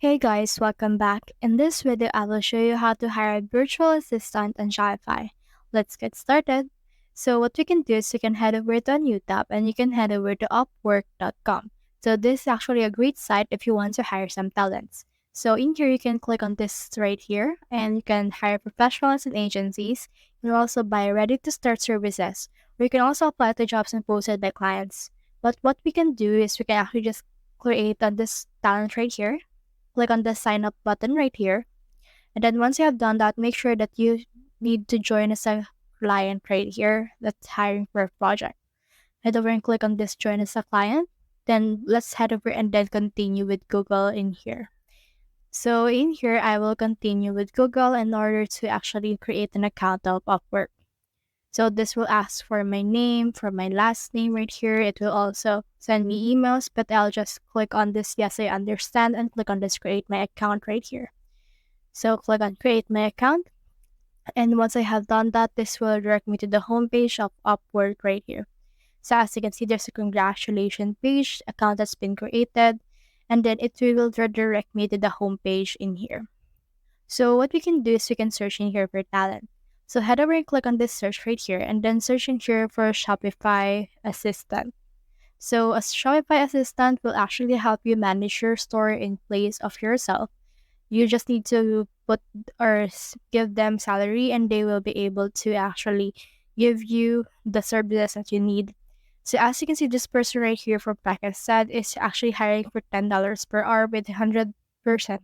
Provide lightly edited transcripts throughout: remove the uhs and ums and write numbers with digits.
Hey guys, welcome back. In this video, I will show you how to hire a virtual assistant on Shopify. Let's get started. So what we can do is you can head over to a new tab and you can head over to upwork.com. So this is actually a great site if you want to hire some talents. So in here, you can click on this right here and you can hire professionals and agencies. You can also buy ready to start services, or you can also apply to jobs and posted by clients. But what we can do is we can actually just create on this talent right here, click on the sign up button right here. And then once you have done that, make sure that you need to join as a client right here that's hiring for a project. Head over and click on this join as a client. Then let's head over and then continue with Google in here. So in here, I will continue with Google in order to actually create an account of Upwork. So this will ask for my name, for my last name right here. It will also send me emails, but I'll just click on this yes, I understand, and click on this create my account right here. So click on create my account. And once I have done that, this will direct me to the homepage of Upwork right here. So as you can see, there's a congratulations page, account that's been created, and then it will redirect me to the homepage in here. So what we can do is we can search in here for talent. So head over and click on this search right here and then search in here for Shopify Assistant. So a Shopify Assistant will actually help you manage your store in place of yourself. You just need to put or give them salary and they will be able to actually give you the services that you need. So as you can see, this person right here from Pakistan is actually hiring for $10 per hour with 100%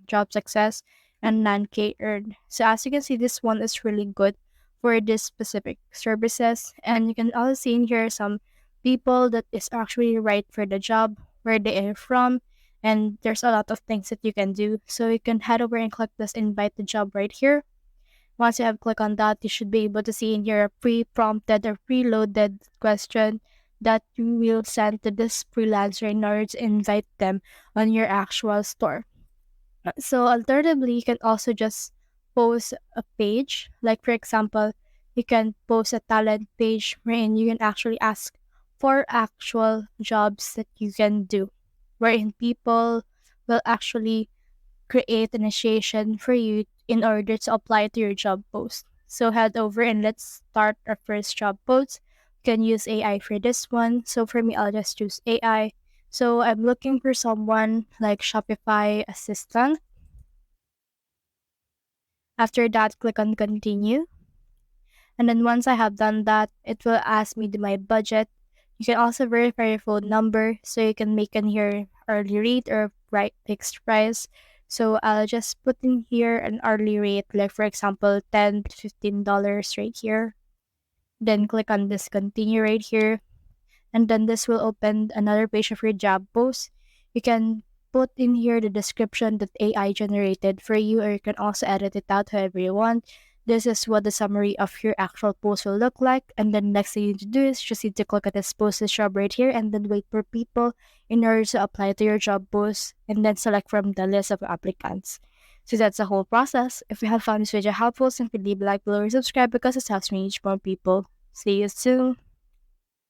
job success and 9K earned. So as you can see, this one is really good for this specific services. And you can also see in here some people that is actually right for the job, where they are from, and there's a lot of things that you can do. So you can head over and click this invite the job right here. Once you have clicked on that, you should be able to see in here a pre-prompted or preloaded question that you will send to this freelancer in order to invite them on your actual store. So alternatively, you can also just post a page. Like for example, you can post a talent page wherein you can actually ask for actual jobs that you can do, wherein people will actually create initiation for you in order to apply to your job post. So head over and let's start our first job post. You can use AI for this one. So for me, I'll just choose AI. So I'm looking for someone like Shopify assistant. After that, click on continue. And then once I have done that, it will ask me my budget. You can also verify your phone number so you can make in here hourly rate or right fixed price. So I'll just put in here an hourly rate, like for example, $10 to $15 right here. Then click on this continue right here. And then this will open another page of your job post. You can put in here the description that AI generated for you, or you can also edit it out however you want. This is what the summary of your actual post will look like. And then next thing you need to do is just need to click at this post this job right here and then wait for people in order to apply to your job post and then select from the list of applicants. So that's the whole process. If you have found this video helpful, simply leave a like below or subscribe because it helps me reach more people. See you soon.